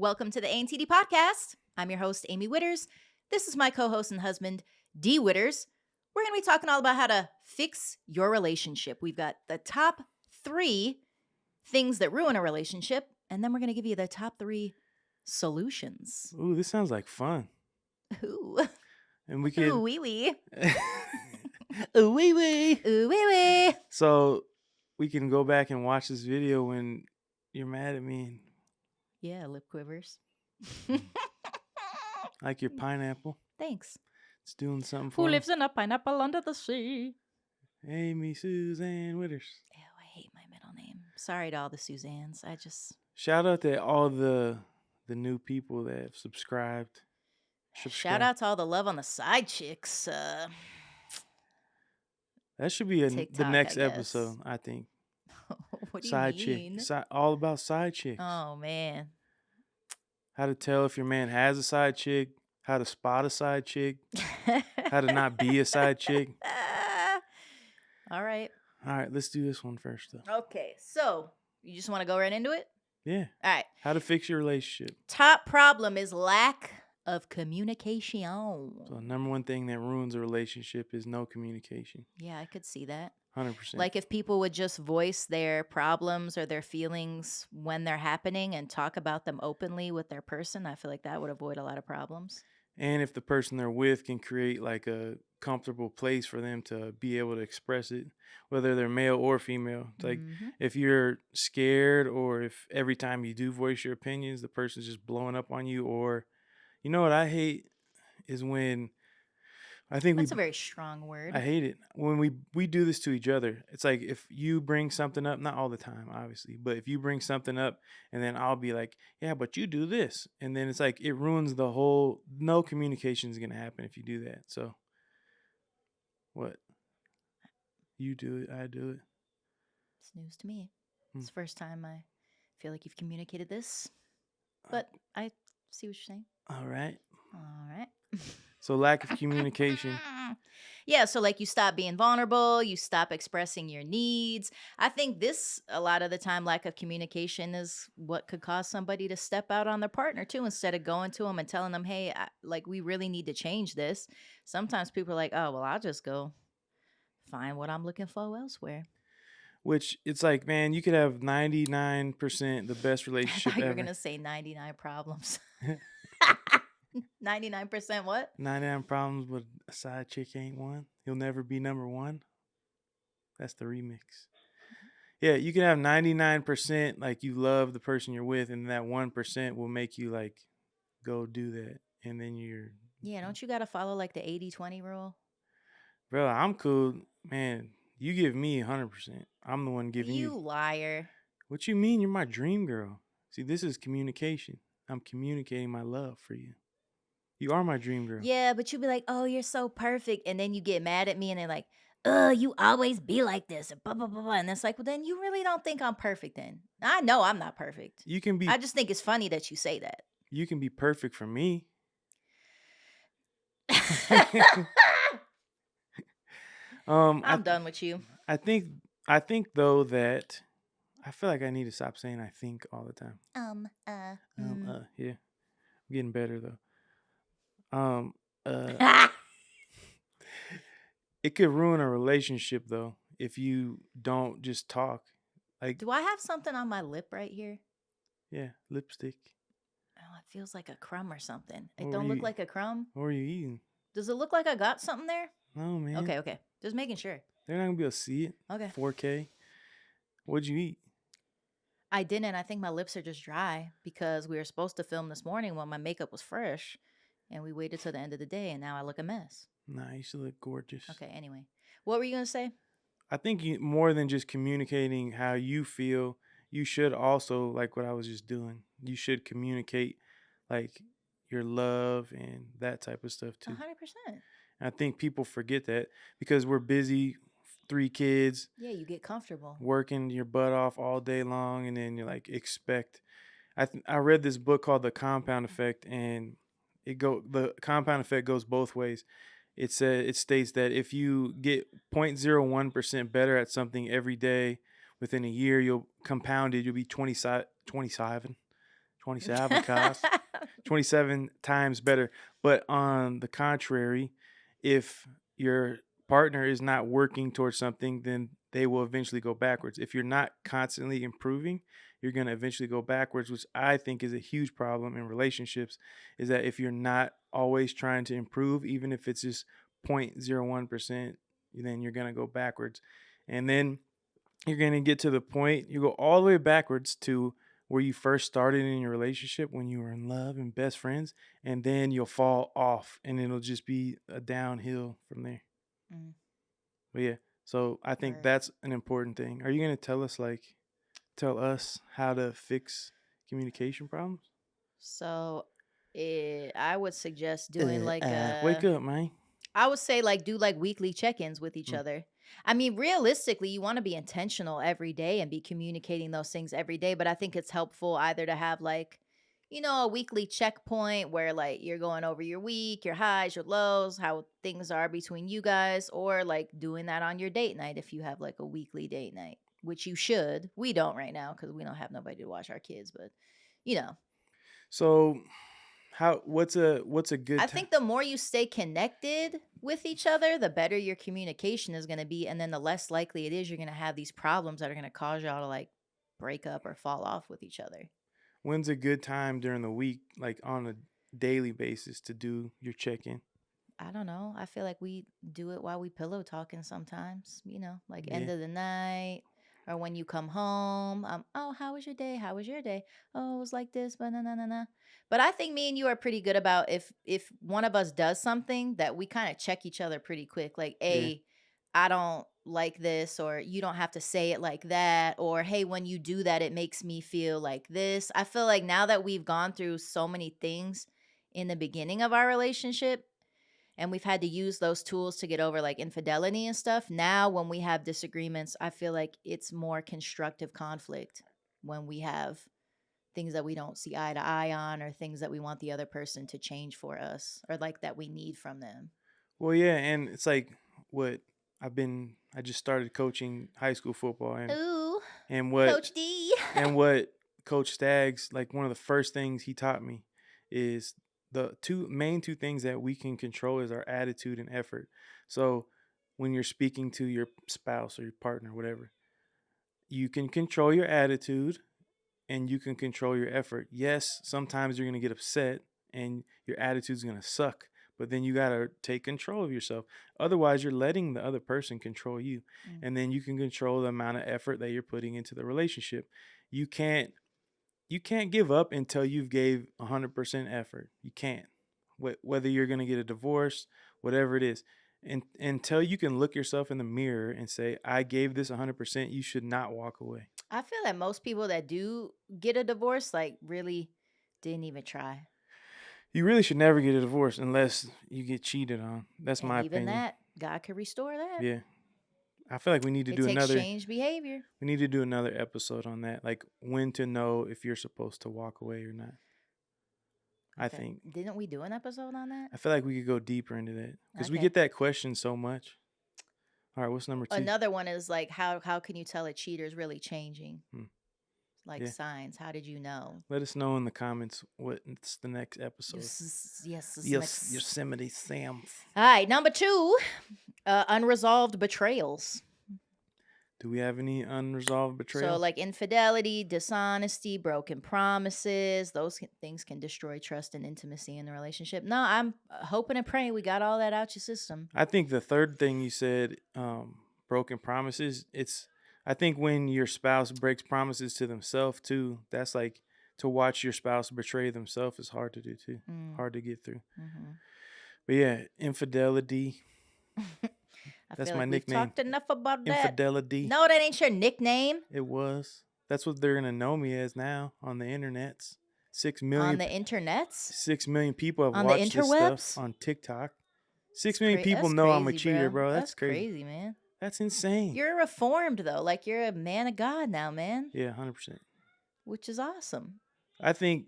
Welcome to the A&TD podcast. I'm your host, Amee Widders. This is my co-host and husband, D. Widders. We're going to be talking all about how to fix your relationship. We've got the top 3 things that ruin a relationship, and then we're going to give you the top 3 solutions. Ooh, this sounds like fun. Ooh. And we could... Ooh, wee wee. Ooh, wee wee. Ooh, wee wee. So we can go back and watch this video when you're mad at me. Yeah, lip quivers. Like your pineapple. Thanks. It's doing something for Who me. lives in a pineapple under the sea? Amy Suzanne Widders. Ew, I hate my middle name. Sorry to all the Suzannes. Shout out to all the new people that have subscribed. Shout out to all the love on the side chicks. That should be TikTok, the next I guess. episode, I think. What do Side you mean? chick. All about side chicks. Oh, man. How to tell if your man has a side chick. How to spot a side chick. How to not be a side chick. All right. All right, let's do this one first, though. Okay, so you just want to go right into it? Yeah. All right. How to fix your relationship. Top problem is lack of communication. So the number one thing that ruins a relationship is no communication. Yeah, I could see that. 100%. Like if people would just voice their problems or their feelings when they're happening and talk about them openly with their person, I feel like that would avoid a lot of problems. And if the person they're with can create like a comfortable place for them to be able to express it, whether they're male or female. It's like if you're scared or if every time you do voice your opinions, the person's just blowing up on you. Or, you know what I hate is when That's a very strong word. I hate it. When we do this to each other. It's like if you bring something up, not all the time, obviously, but if you bring something up and then I'll be like, yeah, but you do this. And then it's like it ruins the whole, no communication is going to happen if you do that. So what? You do it, I do it. It's news to me. It's the first time I feel like you've communicated this. But I see what you're saying. All right. All right. So lack of communication. Yeah, so like you stop being vulnerable, you stop expressing your needs. I think this, a lot of the time, lack of communication is what could cause somebody to step out on their partner too, instead of going to them and telling them, hey, we really need to change this. Sometimes people are like, oh, well, I'll just go find what I'm looking for elsewhere. Which it's like, man, you could have 99% the best relationship ever. You're going to say 99 problems. 99% what? 99 problems, but a side chick ain't one. He'll never be number one. That's the remix. Yeah, you can have 99% like you love the person you're with, and that 1% will make you like go do that. And then you're... Yeah, don't you got to follow like the 80-20 rule? Bro, I'm cool. Man, you give me 100%. I'm the one giving you... You liar. What you mean? You're my dream girl. See, this is communication. I'm communicating my love for you. You are my dream girl. Yeah, but you be like, oh, you're so perfect. And then you get mad at me and they're like, you always be like this. Blah, blah, blah, blah. And it's like, well, then you really don't think I'm perfect then. I know I'm not perfect. You can be... I just think it's funny that you say that. You can be perfect for me. I'm done with you. I think though that I feel like I need to stop saying I think all the time. Yeah. I'm getting better though. It could ruin a relationship though if you don't just talk. Like, do I have something on my lip right here? Yeah, lipstick. Oh, it feels like a crumb or something. It don't look like a crumb. What are you eating? Does it look like I got something there? No, man. Okay. Just making sure. They're not gonna be able to see it. Okay. 4K. What'd you eat? I didn't. I think my lips are just dry because we were supposed to film this morning when my makeup was fresh. And we waited till the end of the day, and now I look a mess. Nah, you still look gorgeous. Okay, anyway. What were you going to say? I think more than just communicating how you feel, you should also, like what I was just doing, you should communicate, like, your love and that type of stuff, too. 100%. And I think people forget that because we're busy, 3 kids. Yeah, you get comfortable. Working your butt off all day long, and then you, like, expect. I read this book called The Compound Effect, and... the compound effect goes both ways. It states that if you get 0.01% better at something every day, within a year, you'll be 27 27 costs. 27 times better. But on the contrary, if your partner is not working towards something, then they will eventually go backwards. If you're not constantly improving, you're going to eventually go backwards, which I think is a huge problem in relationships, is that if you're not always trying to improve, even if it's just 0.01%, then you're going to go backwards. And then you're going to get to the point, you go all the way backwards to where you first started in your relationship when you were in love and best friends, and then you'll fall off and it'll just be a downhill from there. Mm, But yeah, so I think word. that's an important thing. Are you going to tell us how to fix communication problems? So, I would suggest doing like Wake up, man. I would say like do like weekly check-ins with each Mm. other. I mean, realistically, you want to be intentional every day and be communicating those things every day, but I think it's helpful either to have like a weekly checkpoint where like you're going over your week, your highs, your lows, how things are between you guys, or like doing that on your date night if you have like a weekly date night, which you should. We don't right now because we don't have nobody to watch our kids, but you know, So, what's a good I time? think the more you stay connected with each other, the better your communication is going to be. And then the less likely it is you're going to have these problems that are going to cause y'all to like break up or fall off with each other. When's a good time during the week, like on a daily basis, to do your check-in? I don't know. I feel like we do it while we pillow talking sometimes, like Yeah. end of the night or when you come home. Oh, how was your day? How was your day? Oh, it was like this, but na. But I think me and you are pretty good about if one of us does something that we kind of check each other pretty quick. Like, Yeah. hey, I don't like this, or you don't have to say it like that, or hey, when you do that, it makes me feel like this. I feel like now that we've gone through so many things in the beginning of our relationship, and we've had to use those tools to get over like infidelity and stuff. Now, when we have disagreements, I feel like it's more constructive conflict when we have things that we don't see eye to eye on or things that we want the other person to change for us or like that we need from them. Well, yeah, and it's like what I just started coaching high school football, Ooh, and what Coach D. and what Coach Staggs, like, one of the first things he taught me is the two things that we can control is our attitude and effort. So when you're speaking to your spouse or your partner, whatever, you can control your attitude and you can control your effort. Yes, sometimes you're going to get upset and your attitude's going to suck, but then you got to take control of yourself. Otherwise, you're letting the other person control you. Mm. And then you can control the amount of effort that you're putting into the relationship. You can't you can't give up until you've gave 100% effort. You can't. Whether you're going to get a divorce, whatever it is. And until you can look yourself in the mirror and say, I gave this 100%, you should not walk away. I feel that most people that do get a divorce, like, really didn't even try. You really should never get a divorce unless you get cheated on. That's And my even opinion. that, God could restore that. Yeah. I feel like It takes changed behavior. we need to do another episode on that. Like when to know if you're supposed to walk away or not. I Okay. think Didn't we do an episode on that? I feel like we could go deeper into that because we Okay. get that question so much. All right, what's number 2? Another one is like how can you tell a cheater is really changing? Hmm. Like Yeah. signs. How did you know? Let us know in the comments what's the next episode. Yes, this Yes, next. Yosemite Sam. All right, number 2, unresolved betrayals. Do we have any unresolved So betrayals? like infidelity, dishonesty, broken promises, things can destroy trust and intimacy in the relationship. No, I'm hoping and praying we got all that out your system. I think the third thing you said, broken promises, I think when your spouse breaks promises to themselves too, that's like to watch your spouse betray themselves is hard to do too. Mm. Hard to get through. Mm-hmm. But yeah, infidelity. I That's feel my like we've nickname. talked enough about that. Infidelity. No, that ain't your nickname. It was. That's what they're gonna know me as now on the internets. 6 On million the internets? 6 million people have On the watched this stuff interwebs? on TikTok. That's 6 million people that's know I'm a crazy, cheater, bro. bro. That's That's crazy. crazy, man. That's insane. You're reformed though. Like you're a man of God now, man. Yeah, 100%. Which is awesome. I think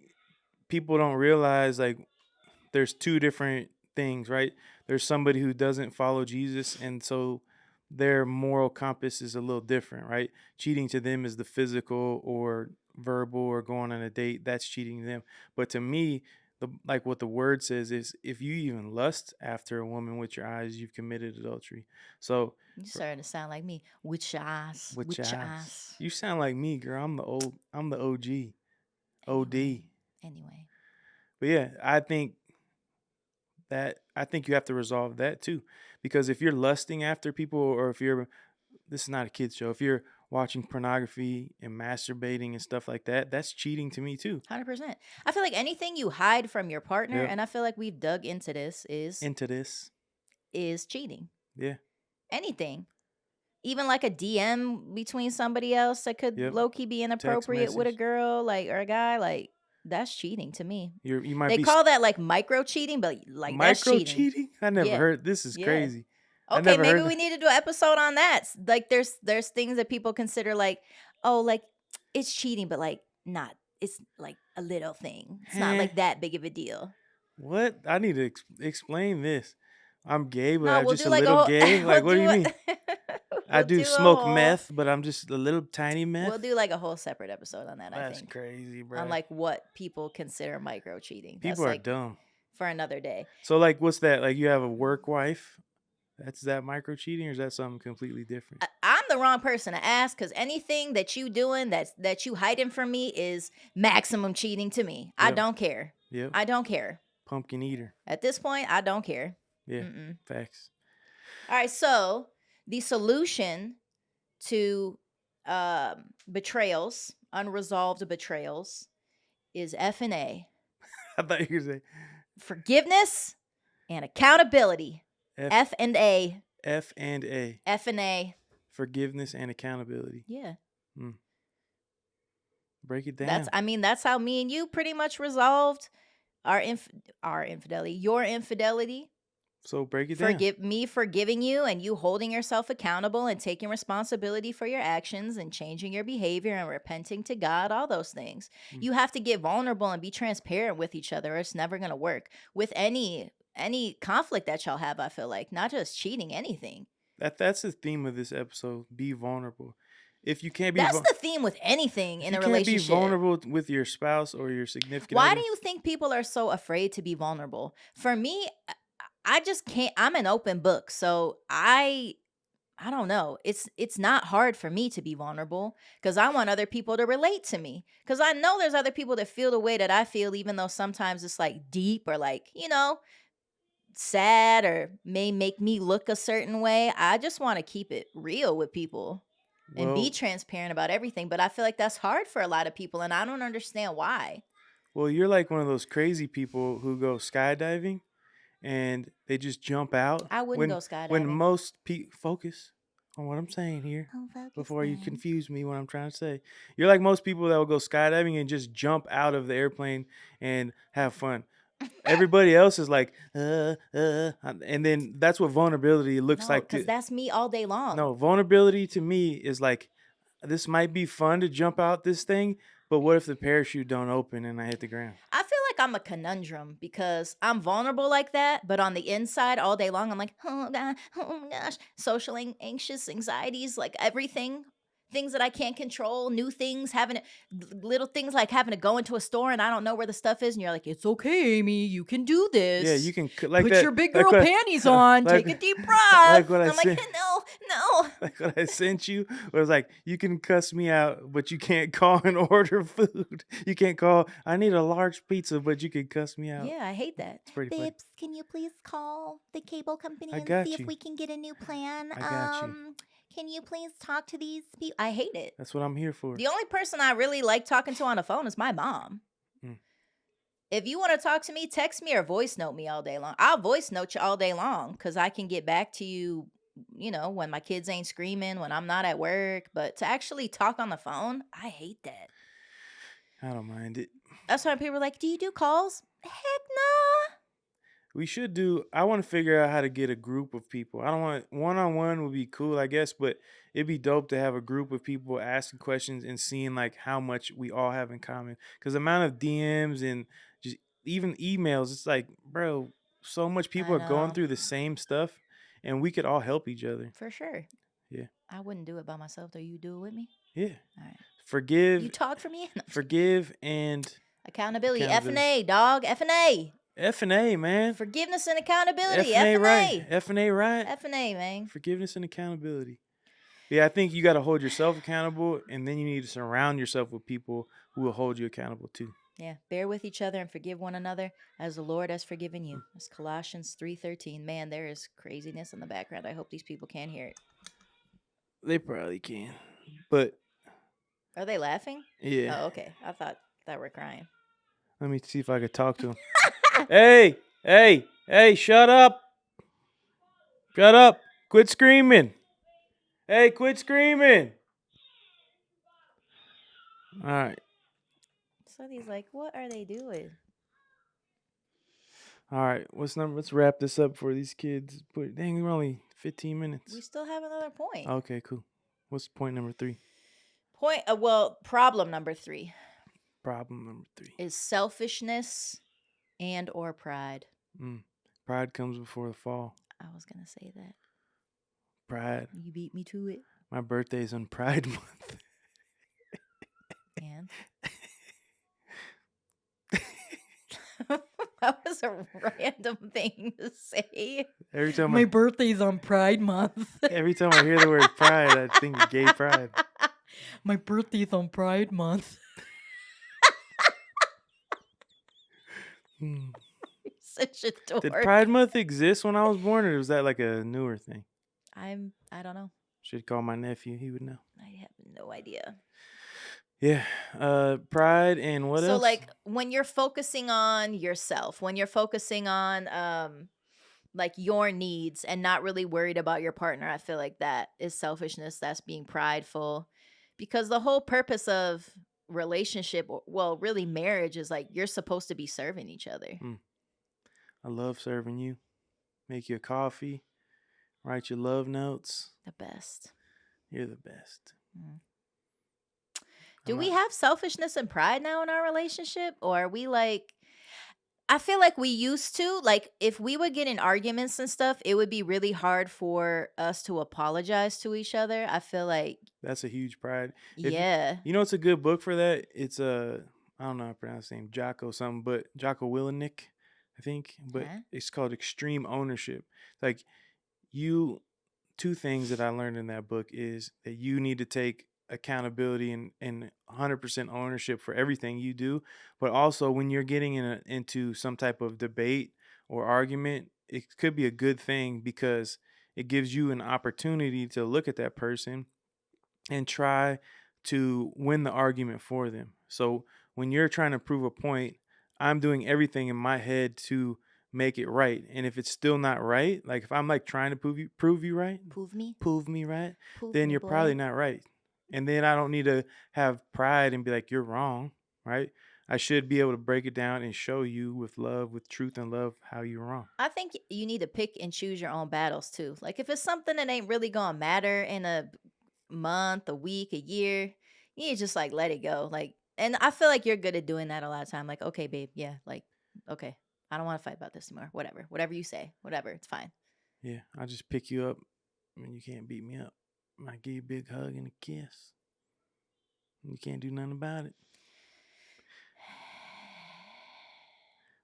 people don't realize like there's two different things, right? There's somebody who doesn't follow Jesus, and so their moral compass is a little different, right? Cheating to them is the physical or verbal or going on a date, that's cheating them. But to me, like what the word says is if you even lust after a woman with your eyes, you've committed adultery. So You for, starting to sound like me. With your eyes. with your With your eyes, eyes. you sound like me, girl. I'm the OG. Anyway. OD. Anyway. But yeah, I think you have to resolve that too. Because if you're lusting after people, or if you're, this is not a kid's show, if you're watching pornography and masturbating and stuff like that, that's cheating to me too. 100%. I feel like anything you hide from your partner, Yep. and I feel like we've dug into this, Into this. is cheating. Yeah. Anything. Even like a DM between somebody else that could Yep. low key be Text inappropriate with a message. girl, like, or a guy, like, that's cheating to me. You might They be call that like micro cheating, but like that's micro cheating. cheating. I never Yeah. heard. This is Yeah. crazy. I Okay, never maybe heard we that. need to do an episode on that. Like there's things that people consider like, oh, like it's cheating, but like not. It's like a little thing. It's not Eh, like that big of a deal. what? I need to explain this. I'm gay, but No, I'm we'll just do a like a little whole gay. Like, we'll what do do you mean? a I do a smoke whole meth, but I'm just a little tiny we'll meth. do like a whole separate episode on that, I That's think. crazy, On bro. like what people consider micro cheating. People That's are like dumb. for another day. So, like, what's that? Like, you have a work wife. That's that micro cheating, or is that something completely different? I'm the wrong person to ask because anything that you doing that you hiding from me is maximum cheating to me. I Yep. don't care. Yep. I don't care. Pumpkin eater. At this point, I don't care. Yeah. Mm-mm. Facts. All right, so the solution to betrayals, unresolved betrayals, is F and A: I thought you were saying forgiveness and accountability. F, F and A. F and A. F and A. Forgiveness and accountability. Yeah. Break it down. That's how me and you pretty much resolved our infidelity, your infidelity. So break it down. Me forgiving you and you holding yourself accountable and taking responsibility for your actions and changing your behavior and repenting to God, all those things. You have to get vulnerable and be transparent with each other, or it's never going to work. With any conflict that y'all have, I feel like, not just cheating, anything. That's the theme of this episode. Be vulnerable. If you can't be That's the theme with anything in a relationship. You can't be vulnerable with your spouse or your significant Why other. do you think people are so afraid to be vulnerable? For me, I just can't. I'm an open book, so I don't know. It's not hard for me to be vulnerable because I want other people to relate to me. Because I know there's other people that feel the way that I feel, even though sometimes it's like deep or like, sad or may make me look a certain way. I just want to keep it real with people and be transparent about everything. But I feel like that's hard for a lot of people, and I don't understand why. Well, you're like one of those crazy people who go skydiving and they just jump out. I wouldn't go skydiving. When most people focus on what I'm saying here focus, before you man. confuse me what I'm trying to say. You're like most people that will go skydiving and just jump out of the airplane and have fun. Everybody else is like, and then that's what vulnerability looks like. Because that's me all day long. No, vulnerability to me is like, this might be fun to jump out this thing, but what if the parachute don't open and I hit the ground? I feel like I'm a conundrum because I'm vulnerable like that, but on the inside all day long, I'm like, oh God, oh my gosh, social anxious anxieties, like everything. Things that I can't control, new things, little things like having to go into a store and I don't know where the stuff is, and you're like, "It's okay, Amy, you can do this." Yeah, you can like put that, your big girl panties on, take a deep breath. Like what I'm like, no. Like what I sent you, where it's like, you can cuss me out, but you can't call and order food. You can't call, I need a large pizza, but you can cuss me out. Yeah, I hate that. It's pretty funny. Babes, can you please call the cable company I and got see you. if we can get a new plan? I got you. Can you please talk to these people? I hate it. That's what I'm here for. The only person I really like talking to on the phone is my mom. If you want to talk to me, text me or voice note me all day long. I'll voice note you all day long because I can get back to you, when my kids ain't screaming, when I'm not at work. But to actually talk on the phone, I hate that. I don't mind it. That's why people are like, do you do calls? Heck no. We should do, I want to figure out how to get a group of people. I don't want, one-on-one would be cool, I guess, but it'd be dope to have a group of people asking questions and seeing like how much we all have in common. Because the amount of DMs and just even emails, it's like, bro, so much people are going through the same stuff and we could all help each other. For sure. Yeah. I wouldn't do it by myself, though. You do it with me? Yeah. All right. You Forgive, talk for me. No, I'm just kidding. forgive, and Accountability. F and accountability. A, dog. F and A. F and A, man. Forgiveness and accountability. F and F A and right. A. F and A right. F and A, man. Forgiveness and accountability. Yeah, I think you got to hold yourself accountable, and then you need to surround yourself with people who will hold you accountable too. Yeah, bear with each other and forgive one another as the Lord has forgiven you. That's Colossians 3:13. Man, there is craziness in the background. I hope these people can't hear it. They probably can, but Are they laughing? yeah. Oh, okay. I thought that we're crying. Let me see if I could talk to him. Hey, hey, hey! Shut up! Shut up! Quit screaming! Hey, quit screaming! All right, So he's like, what are they doing? all right. What's number? Let's wrap this up for these kids. Dang, we're only 15 minutes. We still have another point. Okay, cool. What's point number 3? Problem number 3 Problem number 3. is selfishness and or pride. Pride comes before the fall. I was going to say that. Pride. You beat me to it. My birthday's on Pride Month. And that was a random thing to say. Every time My birthday's on Pride Month. every time I hear the word pride, I think of gay pride. My birthday's on Pride Month. Hmm. Such a dork. Did Pride Month exist when I was born, or was that like a newer thing? I don't know. Should call my nephew; he would know. I have no idea. Yeah, pride and what So else? like when you're focusing on yourself, when you're focusing on like your needs and not really worried about your partner, I feel like that is selfishness. That's being prideful. Because the whole purpose of relationship, well, really marriage, is like you're supposed to be serving each other. I love serving you. Make you a coffee, write your love notes. The best. You're the best. Do we have selfishness and pride now in our relationship? Or are we like, I feel like we used to, like, if we would get in arguments and stuff, it would be really hard for us to apologize to each other. I feel like, That's a huge pride. yeah. You know, it's a good book for that. It's I don't know how to pronounce his name, Jocko something, but Jocko Willenick, I think. But Huh? it's called Extreme Ownership. Like two things that I learned in that book is that you need to take accountability and 100% ownership for everything you do, but also when you're getting into some type of debate or argument, it could be a good thing because it gives you an opportunity to look at that person and try to win the argument for them. So when you're trying to prove a point, I'm doing everything in my head to make it right. And if it's still not right, like if I'm like trying to prove you right, prove me right, then you're probably not right. And then I don't need to have pride and be like, you're wrong, right? I should be able to break it down and show you with love, with truth and love, how you're wrong. I think you need to pick and choose your own battles too. Like if it's something that ain't really gonna matter in a month, a week, a year, you need to just like let it go. Like, and I feel like you're good at doing that a lot of time. Like, okay, babe, yeah, like, okay, I don't want to fight about this anymore. Whatever you say, whatever, it's fine. Yeah, I just pick you up and you can't beat me up. I give you a big hug and a kiss. You can't do nothing about it.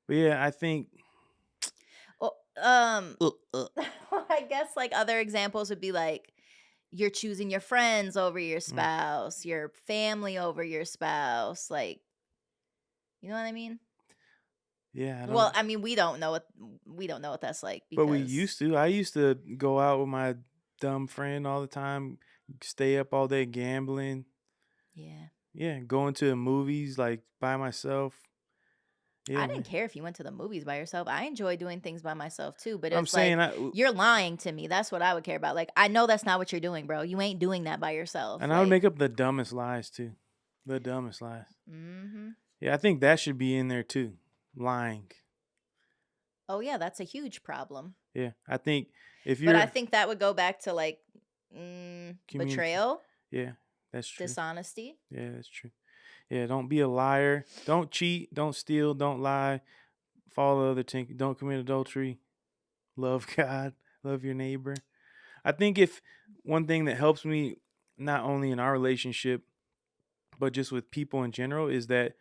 But yeah, I think. Well, I guess like other examples would be like you're choosing your friends over your spouse, your family over your spouse, like, you know what I mean? Yeah, Well, I mean, we don't know what that's like but we because used to. I used to go out with my dumb friend all the time, stay up all day gambling. yeah. Yeah, going to the movies like by myself. Yeah, I didn't care if you went to the movies by yourself. I enjoy doing things by myself too, but I'm it's like saying you're lying to me. That's what I would care about. Like I know that's not what you're doing, bro. You ain't doing that by yourself. and I would make up the dumbest lies too. The dumbest lies. Mm-hmm. Yeah, I think that should be in there too. Lying. Oh yeah, that's a huge problem. Yeah, I think if But you're I think that would go back to like betrayal, yeah, that's true. dishonesty. Yeah, that's true. Yeah, don't be a liar. Don't cheat. Don't steal. Don't lie. Follow the other ten. Don't commit adultery. Love God. Love your neighbor. I think if one thing that helps me not only in our relationship, but just with people in general, is that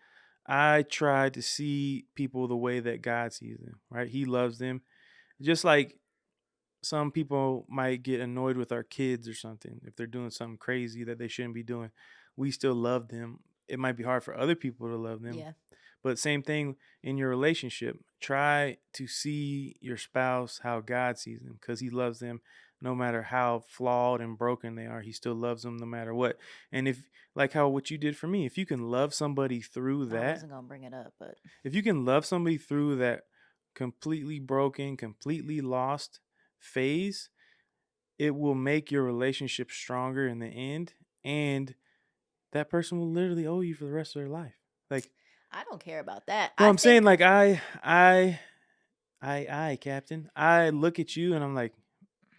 I try to see people the way that God sees them, right? He loves them. Just like some people might get annoyed with our kids or something if they're doing something crazy that they shouldn't be doing. We still love them. It might be hard for other people to love them, Yeah. but same thing in your relationship. Try to see your spouse how God sees them because He loves them no matter how flawed and broken they are. He still loves them no matter what. And if, like how what you did for me, if you can love somebody through I that, wasn't gonna bring it up, but if you can love somebody through that completely broken, completely lost phase, it will make your relationship stronger in the end. And that person will literally owe you for the rest of their life. Like, I don't care about that. no, I I'm saying think like Captain. I look at you and I'm like,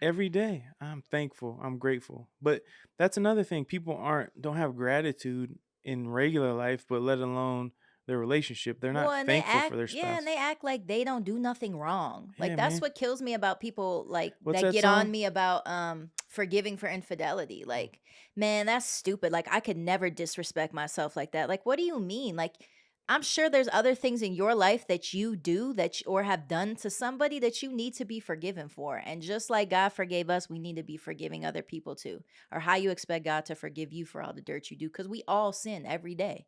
every day I'm thankful, I'm grateful. But that's another thing. People don't have gratitude in regular life, but let alone their relationship. They're well, not and they thankful for act, their yeah, and spouse. they act like they don't do nothing wrong. Like Yeah, that's man. what kills me about people like What's that that get on song? me about forgiving for infidelity. Mm. Like, man, that's stupid. Like I could never disrespect myself like that. Like what do you mean? Like I'm sure there's other things in your life that you do or have done to somebody that you need to be forgiven for. And just like God forgave us, we need to be forgiving other people too. Or how you expect God to forgive you for all the dirt you do cuz we all sin every day.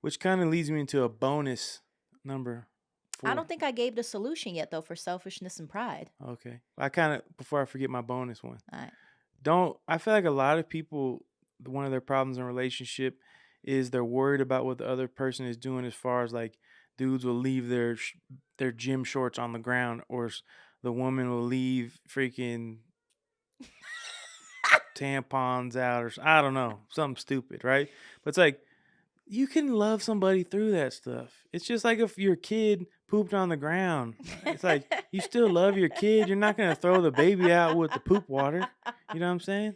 Which kind of leads me into a bonus number I 4. don't think I gave the solution yet though for selfishness and pride. Okay. I kind of, before I forget my bonus one, All right. I feel like a lot of people, one of their problems in relationship is they're worried about what the other person is doing, as far as like dudes will leave their gym shorts on the ground, or the woman will leave freaking tampons out, or I don't know, something stupid, right? But it's like, you can love somebody through that stuff. It's just like if your kid pooped on the ground. It's like you still love your kid. You're not gonna throw the baby out with the poop water. You know what I'm saying?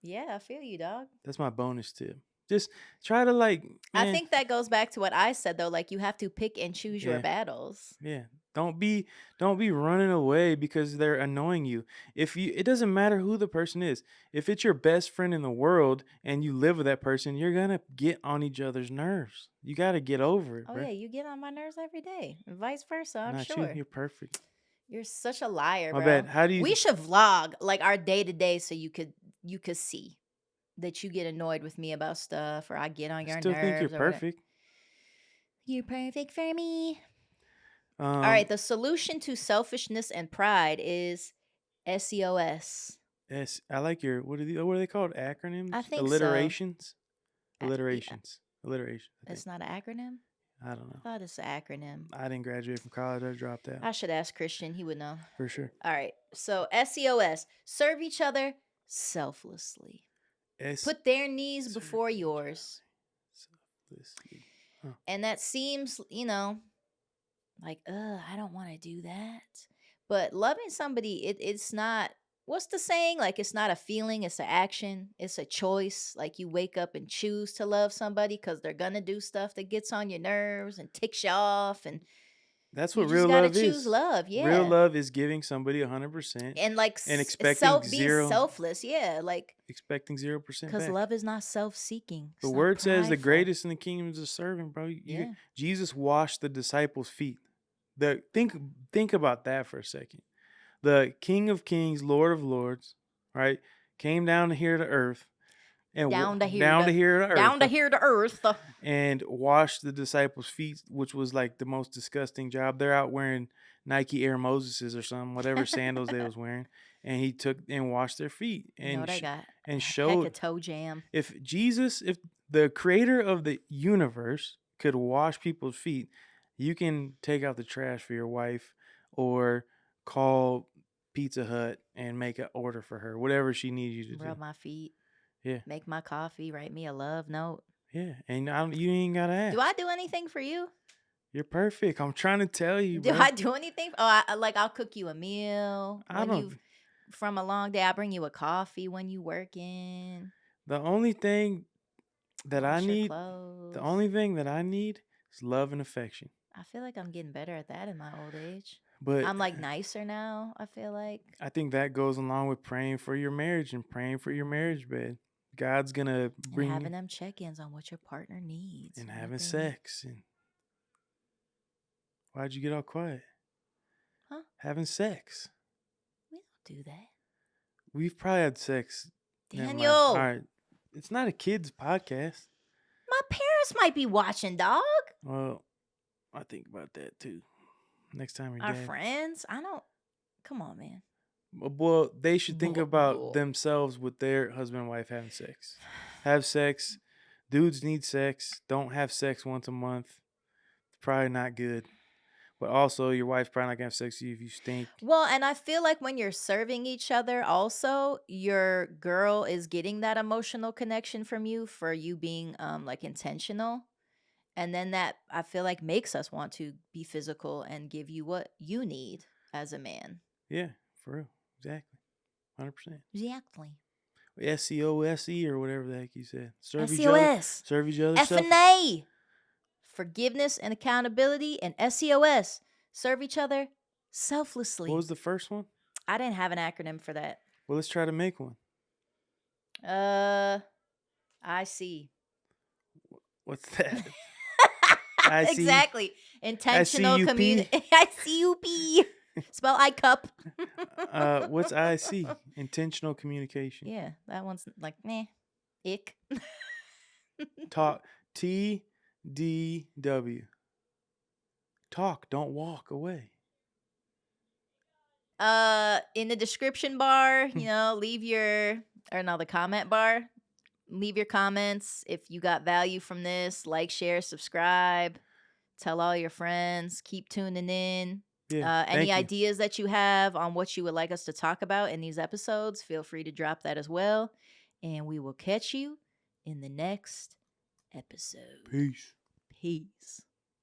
Yeah, I feel you, dog. That's my bonus tip. Just try to like, I man, think that goes back to what I said though, like you have to pick and choose your yeah, battles. yeah. Don't be running away because they're annoying you. It doesn't matter who the person is. If it's your best friend in the world and you live with that person, you're gonna get on each other's nerves. You gotta get over it, Oh bro. yeah, you get on my nerves every day, and vice versa, I'm Not you. sure. You're perfect. You're such a liar, My bad. bro. How do We you should vlog like our day to day so you could see that you get annoyed with me about stuff or I get on I your still think you're nerves or whatever. perfect. You're perfect for me. All right, Um, the solution to selfishness and pride is SEOS. I like your what are they called? Acronyms? I think so. Alliterations? Yeah, Alliteration, I think. it's not an acronym. I don't I know. thought it's an acronym. I didn't graduate from college. I dropped out I should ask Christian. He would know. for sure. All right. So SEOS, serve each other selflessly. S Put their needs serve before each yours. other selflessly. Huh. And that seems, like, I don't want to do that. But loving somebody, it's not, what's the saying? Like, it's not a feeling, it's an action, it's a choice. Like, you wake up and choose to love somebody because they're going to do stuff that gets on your nerves and ticks you off. And That's you what just real got to love choose is. love. Real Yeah. love is giving somebody 100% And like and expecting being selfless. Yeah. Like, 0% because back. love is not self seeking, The it's not word says the prideful. greatest in the kingdom is a servant, bro. Yeah. Jesus washed the disciples' feet. Think about that for a second. The King of Kings, Lord of Lords, right, came down here to earth and Down to here down to to here to earth down to here to earth. and washed the disciples' feet, which was like the most disgusting job. They're out wearing Nike Air Moseses or something, whatever sandals they was wearing, and he took and washed their feet You know and what I got? and Heck of showed, toe jam. if the creator of the universe could wash people's feet, you can take out the trash for your wife or call Pizza Hut and make an order for her, whatever she needs you to do. Rub my feet. Yeah, Make my coffee. Write me a love note. yeah, and you ain't gotta Do ask. I do anything for you? You're perfect. I'm trying to tell you, Do bro. I do anything? Oh, like I'll cook you a meal I when don't. you've from a long day. I'll bring you a coffee when you working. The only thing that I Wash your need, the clothes. only thing that I need is love and affection. I feel like I'm getting better at that in my old age. But I'm like nicer now, I feel like. I think that goes along with praying for your marriage and praying for your marriage bed. God's gonna And bring having them check-ins on what your partner needs. and what having they need. sex. And why'd you get all quiet? Huh? Having sex. We don't do that. We've probably had sex. Never mind. Daniel. All right. It's not a kid's podcast. My parents might be watching, dog. Well, I think about that too. Next time you're Our dead. friends. I don't. Come on, man. Well, they should think Bull, about bull. themselves with their husband and wife having sex. Have sex. Dudes need sex. Don't have sex once a month. It's probably not good. But also, your wife's probably not gonna have sex with you if you stink. Well, and I feel like when you're serving each other, also, your girl is getting that emotional connection from you for you being like intentional. And then that I feel like makes us want to be physical and give you what you need as a man. Yeah, for real. Exactly. 100%. Exactly. SCOSE or whatever the heck you said. Serve each other. SEOS. Serve each other. F&A. Forgiveness and accountability, and SEOS. Serve each other selflessly. What was the first one? I didn't have an acronym for that. Well, let's try to make one. I see. What's that? I see. Exactly. Intentional ICUP? community. ICUP. Spell I cup. What's IC? Intentional communication. Yeah, that one's like meh. Ick. Talk. TDW. Talk. Don't walk away. In the description bar, leave the comment bar. Leave your comments if you got value from this. Like, share, subscribe. Tell all your friends. Keep tuning in. Yeah. Any thank you. ideas that you have on what you would like us to talk about in these episodes, feel free to drop that as well. And we will catch you in the next episode. Peace. Peace.